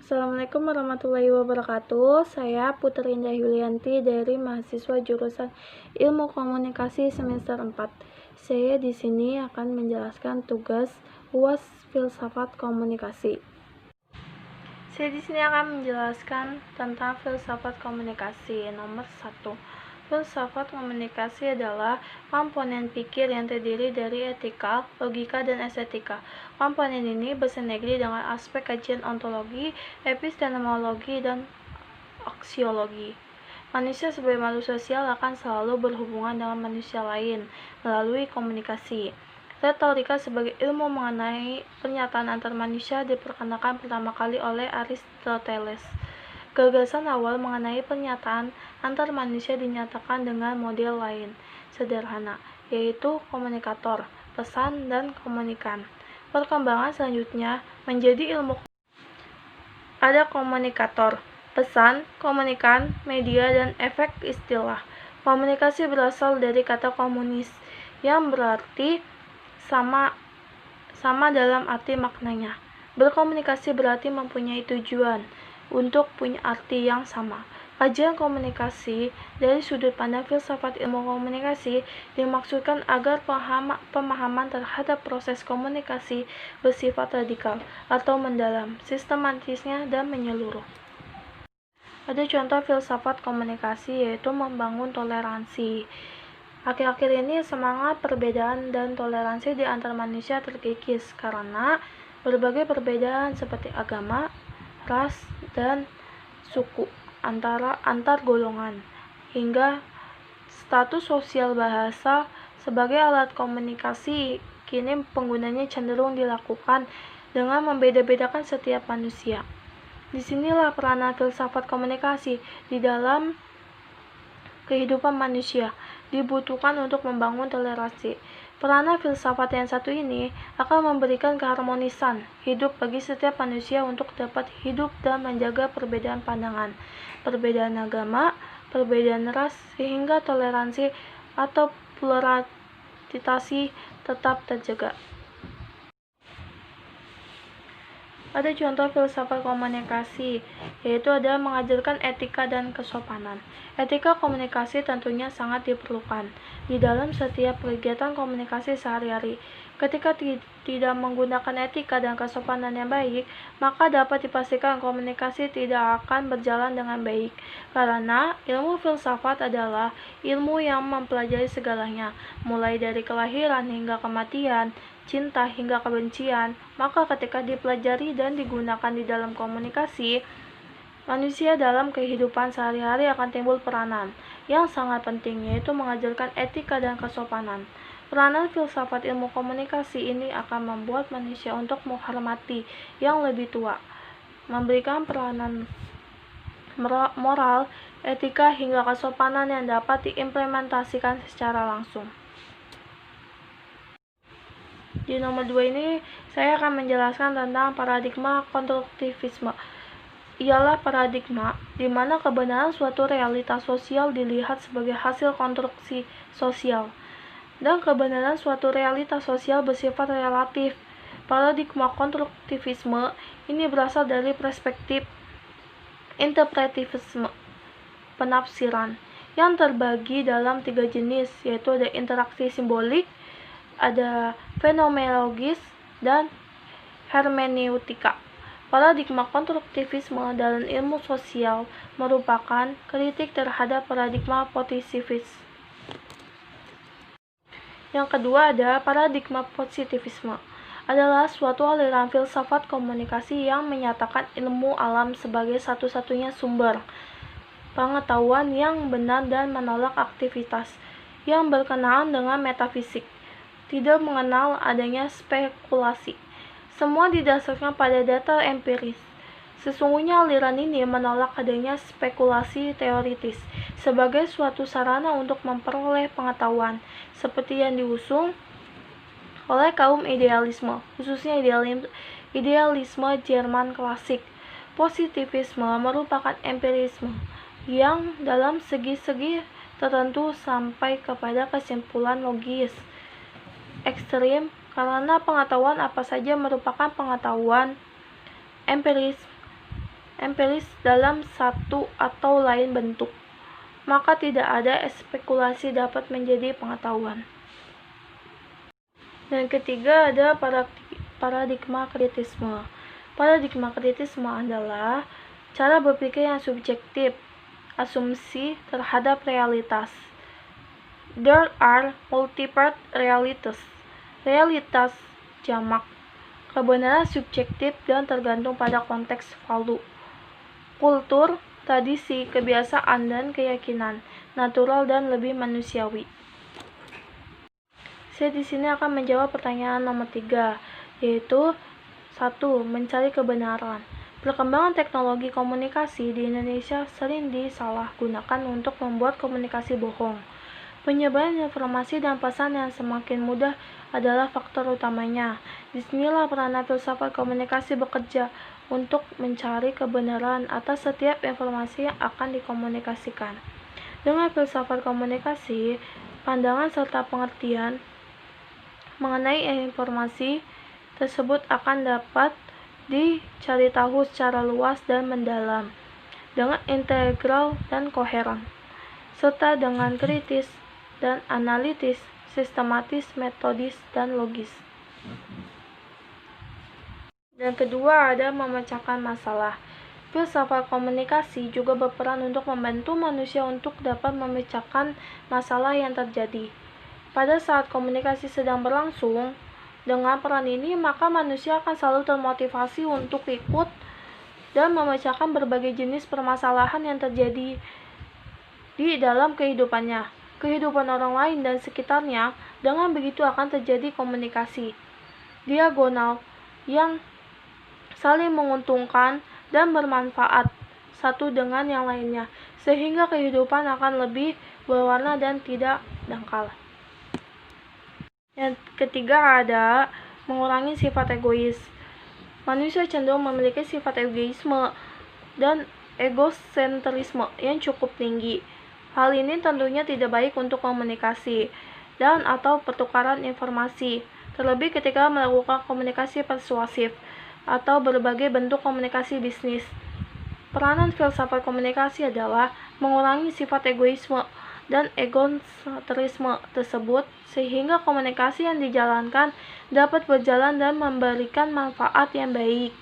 Assalamualaikum warahmatullahi wabarakatuh. Saya Putri Indah Yulianti dari mahasiswa jurusan Ilmu Komunikasi semester 4. Saya di sini akan menjelaskan tugas UAS Filsafat Komunikasi. Saya di sini akan menjelaskan tentang filsafat komunikasi. Nomor 1. Filsafat komunikasi adalah komponen pikir yang terdiri dari etika, logika, dan estetika. Komponen ini bersinergi dengan aspek kajian ontologi, epistemologi, dan aksiologi. Manusia sebagai makhluk sosial akan selalu berhubungan dengan manusia lain melalui komunikasi. Retorika sebagai ilmu mengenai pernyataan antar manusia diperkenalkan pertama kali oleh Aristoteles. Gagasan awal mengenai pernyataan antar manusia dinyatakan dengan model lain, sederhana, yaitu komunikator, pesan, dan komunikan. Perkembangan selanjutnya menjadi ilmu ada komunikator, pesan, komunikan, media, dan efek istilah. Komunikasi berasal dari kata komunis, yang berarti sama dalam arti maknanya. Berkomunikasi berarti mempunyai tujuan untuk punya arti yang sama. Kajian komunikasi dari sudut pandang filsafat ilmu komunikasi dimaksudkan agar pemahaman terhadap proses komunikasi bersifat radikal atau mendalam, sistematisnya, dan menyeluruh. Ada contoh filsafat komunikasi yaitu membangun toleransi. Akhir-akhir ini semangat perbedaan dan toleransi di antar manusia terkikis karena berbagai perbedaan seperti agama, ras, dan suku antar golongan, hingga status sosial bahasa sebagai alat komunikasi kini penggunanya cenderung dilakukan dengan membeda-bedakan setiap manusia. Disinilah peranan filsafat komunikasi di dalam kehidupan manusia dibutuhkan untuk membangun toleransi. Peranan filsafat yang satu ini akan memberikan keharmonisan hidup bagi setiap manusia untuk dapat hidup dan menjaga perbedaan pandangan, perbedaan agama, perbedaan ras, sehingga toleransi atau pluralitas tetap terjaga. Ada contoh filsafat komunikasi, yaitu ada mengajarkan etika dan kesopanan. Etika komunikasi tentunya sangat diperlukan di dalam setiap kegiatan komunikasi sehari-hari. Ketika tidak menggunakan etika dan kesopanan yang baik, maka dapat dipastikan komunikasi tidak akan berjalan dengan baik. Karena ilmu filsafat adalah ilmu yang mempelajari segalanya, mulai dari kelahiran hingga kematian, cinta hingga kebencian. Maka ketika dipelajari dan digunakan di dalam komunikasi, manusia dalam kehidupan sehari-hari akan timbul peranan yang sangat penting, yaitu mengajarkan etika dan kesopanan. Peranan filsafat ilmu komunikasi ini akan membuat manusia untuk menghormati yang lebih tua, memberikan peranan moral, etika, hingga kesopanan yang dapat diimplementasikan secara langsung. Di nomor 2 ini, saya akan menjelaskan tentang paradigma konstruktivisme. Ialah paradigma di mana kebenaran suatu realitas sosial dilihat sebagai hasil konstruksi sosial, dan kebenaran suatu realitas sosial bersifat relatif. Paradigma konstruktivisme ini berasal dari perspektif interpretivisme, penafsiran, yang terbagi dalam 3 jenis, yaitu ada interaksi simbolik, ada fenomenologis, dan hermeneutika. Paradigma konstruktivisme dalam ilmu sosial merupakan kritik terhadap paradigma positivis. Yang kedua ada paradigma positivisme, adalah suatu aliran filsafat komunikasi yang menyatakan ilmu alam sebagai satu-satunya sumber pengetahuan yang benar dan menolak aktivitas yang berkenaan dengan metafisik, tidak mengenal adanya spekulasi. Semua didasarkan pada data empiris. Sesungguhnya aliran ini menolak adanya spekulasi teoritis sebagai suatu sarana untuk memperoleh pengetahuan, seperti yang diusung oleh kaum idealisme, khususnya idealisme Jerman klasik. Positivisme merupakan empirisme yang dalam segi-segi tertentu sampai kepada kesimpulan logis ekstrim, karena pengetahuan apa saja merupakan pengetahuan empiris empiris dalam satu atau lain bentuk, maka tidak ada spekulasi dapat menjadi pengetahuan. Dan ketiga ada paradigma kritisme. Paradigma kritisme adalah cara berpikir yang subjektif, asumsi terhadap realitas. There are multiple realities. Realitas jamak. Kebenaran subjektif dan tergantung pada konteks value. Kultur, tradisi, kebiasaan, dan keyakinan, natural dan lebih manusiawi. Saya di sini akan menjawab pertanyaan nomor 3, yaitu 1. Mencari kebenaran. Perkembangan teknologi komunikasi di Indonesia sering disalahgunakan untuk membuat komunikasi bohong. Penyebaran informasi dan pesan yang semakin mudah adalah faktor utamanya. Disinilah peranan filsafat komunikasi bekerja untuk mencari kebenaran atas setiap informasi yang akan dikomunikasikan. Dengan filsafat komunikasi, pandangan serta pengertian mengenai informasi tersebut akan dapat dicari tahu secara luas dan mendalam, dengan integral dan koheren, serta dengan kritis dan analitis, sistematis, metodis, dan logis. Dan kedua ada memecahkan masalah. Filsafat komunikasi juga berperan untuk membantu manusia untuk dapat memecahkan masalah yang terjadi. Pada saat komunikasi sedang berlangsung, dengan peran ini maka manusia akan selalu termotivasi untuk ikut dan memecahkan berbagai jenis permasalahan yang terjadi di dalam kehidupannya, kehidupan orang lain dan sekitarnya. Dengan begitu akan terjadi komunikasi diagonal yang saling menguntungkan dan bermanfaat satu dengan yang lainnya, sehingga kehidupan akan lebih berwarna dan tidak dangkal. Yang ketiga ada mengurangi sifat egois. Manusia cenderung memiliki sifat egoisme dan egosentrisme yang cukup tinggi. Hal ini tentunya tidak baik untuk komunikasi dan atau pertukaran informasi, terlebih ketika melakukan komunikasi persuasif atau berbagai bentuk komunikasi bisnis. Peranan filsafat komunikasi adalah mengurangi sifat egoisme dan egosentrisme tersebut sehingga komunikasi yang dijalankan dapat berjalan dan memberikan manfaat yang baik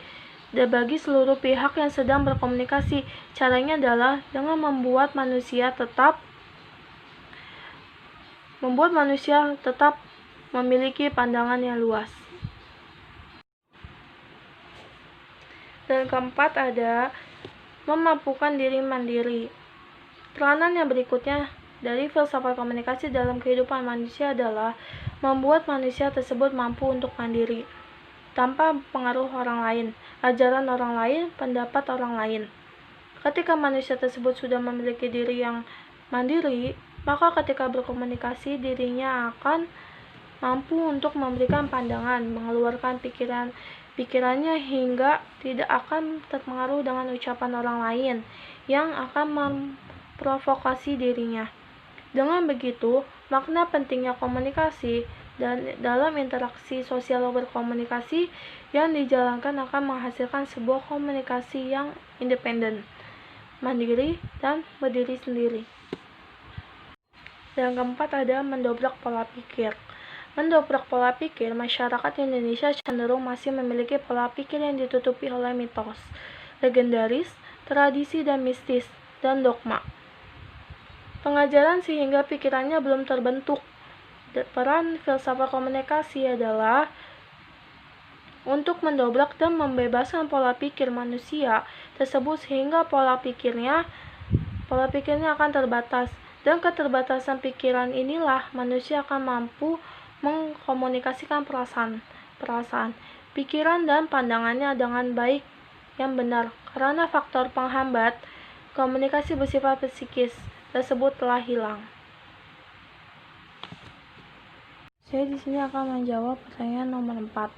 bagi seluruh pihak yang sedang berkomunikasi. Caranya adalah dengan membuat manusia tetap memiliki pandangan yang luas. Dan keempat ada memampukan diri mandiri. Peranan yang berikutnya dari filsafat komunikasi dalam kehidupan manusia adalah membuat manusia tersebut mampu untuk mandiri, tanpa pengaruh orang lain, ajaran orang lain, pendapat orang lain. Ketika manusia tersebut sudah memiliki diri yang mandiri, maka ketika berkomunikasi dirinya akan mampu untuk memberikan pandangan, mengeluarkan pikirannya hingga tidak akan terpengaruh dengan ucapan orang lain yang akan memprovokasi dirinya. Dengan begitu, makna pentingnya komunikasi dan dalam interaksi sosial berkomunikasi yang dijalankan akan menghasilkan sebuah komunikasi yang independen, mandiri, dan berdiri sendiri. Dan keempat ada mendobrak pola pikir. Mendobrak pola pikir, masyarakat Indonesia cenderung masih memiliki pola pikir yang ditutupi oleh mitos, legendaris, tradisi dan mistis, dan dogma. Pengajaran sehingga pikirannya belum terbentuk. Peran filsafat komunikasi adalah untuk mendobrak dan membebaskan pola pikir manusia tersebut sehingga pola pikirnya akan terbatas. Dan keterbatasan pikiran inilah manusia akan mampu mengkomunikasikan perasaan, pikiran dan pandangannya dengan baik yang benar. Karena faktor penghambat komunikasi bersifat psikis tersebut telah hilang. Saya di sini akan menjawab pertanyaan nomor 4,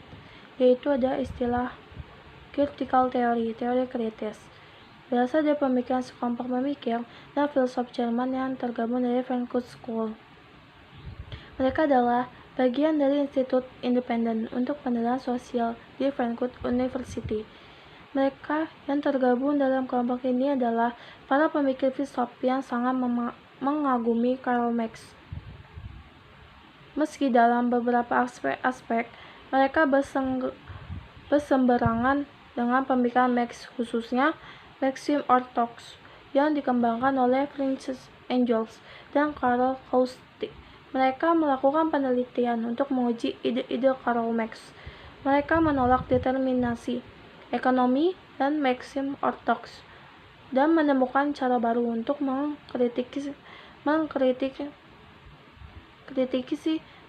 yaitu ada istilah critical theory, teori kritis. Berasal dari pemikiran sekelompok pemikir dan filsuf Jerman yang tergabung dari Frankfurt School. Mereka adalah bagian dari Institut Independen untuk Penelitian Sosial di Frankfurt University. Mereka yang tergabung dalam kelompok ini adalah para pemikir filsuf yang sangat mengagumi Karl Marx. Meski dalam beberapa aspek mereka berseberangan dengan pemikiran Marx, khususnya Maxim ortodoks yang dikembangkan oleh Friedrich Engels dan Karl Kautsky. Mereka melakukan penelitian untuk menguji ide-ide Karl Marx. Mereka menolak determinasi ekonomi dan Maxim ortodoks dan menemukan cara baru untuk mengkritisi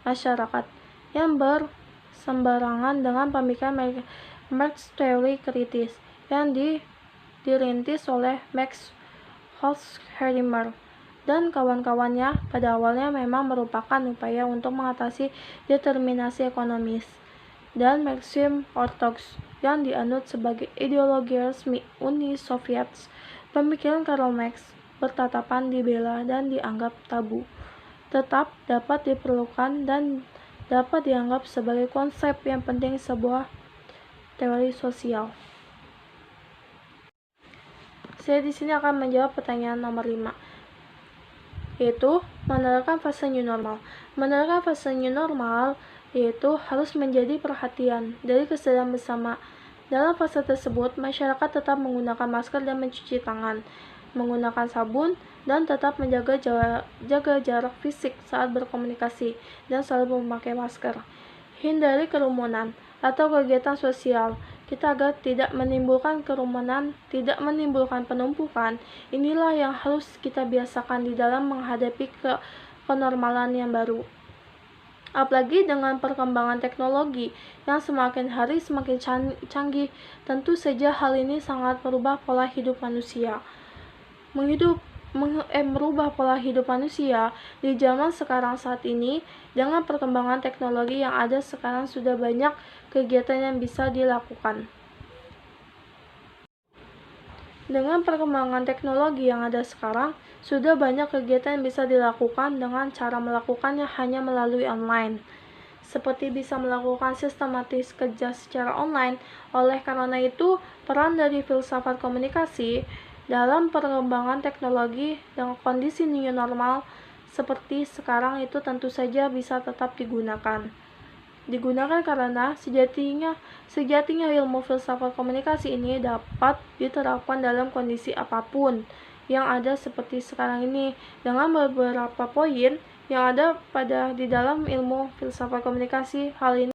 masyarakat yang berseberangan dengan pemikiran Marx teori kritis yang dirintis oleh Max Horkheimer dan kawan-kawannya. Pada awalnya memang merupakan upaya untuk mengatasi determinasi ekonomis dan Maxim ortodoks yang dianut sebagai ideologi resmi Uni Soviet. Pemikiran Karl Marx bertatapan dibela dan dianggap tabu, tetap dapat diperlukan dan dapat dianggap sebagai konsep yang penting sebuah teori sosial. Saya di sini akan menjawab pertanyaan nomor 5, yaitu menerapkan fase new normal. Menerapkan fase new normal yaitu harus menjadi perhatian dari kesadaran bersama. Dalam fase tersebut, masyarakat tetap menggunakan masker dan mencuci tangan, menggunakan sabun, dan tetap menjaga jarak fisik saat berkomunikasi dan selalu memakai masker. Hindari kerumunan atau kegiatan sosial kita agar tidak menimbulkan kerumunan, tidak menimbulkan penumpukan. Inilah yang harus kita biasakan di dalam menghadapi kenormalan yang baru. Apalagi dengan perkembangan teknologi yang semakin hari semakin canggih, tentu saja hal ini sangat merubah pola hidup manusia. Merubah pola hidup manusia di zaman sekarang saat ini. Dengan perkembangan teknologi yang ada sekarang, sudah banyak kegiatan yang bisa dilakukan. Dengan perkembangan teknologi yang ada sekarang, sudah banyak kegiatan yang bisa dilakukan dengan cara melakukannya hanya melalui online. Seperti bisa melakukan sistematis kerja secara online. Oleh karena itu, peran dari filsafat komunikasi dalam perkembangan teknologi dengan kondisi new normal seperti sekarang itu tentu saja bisa tetap digunakan karena sejatinya ilmu filsafat komunikasi ini dapat diterapkan dalam kondisi apapun yang ada seperti sekarang ini. Dengan beberapa poin yang ada di dalam ilmu filsafat komunikasi, hal ini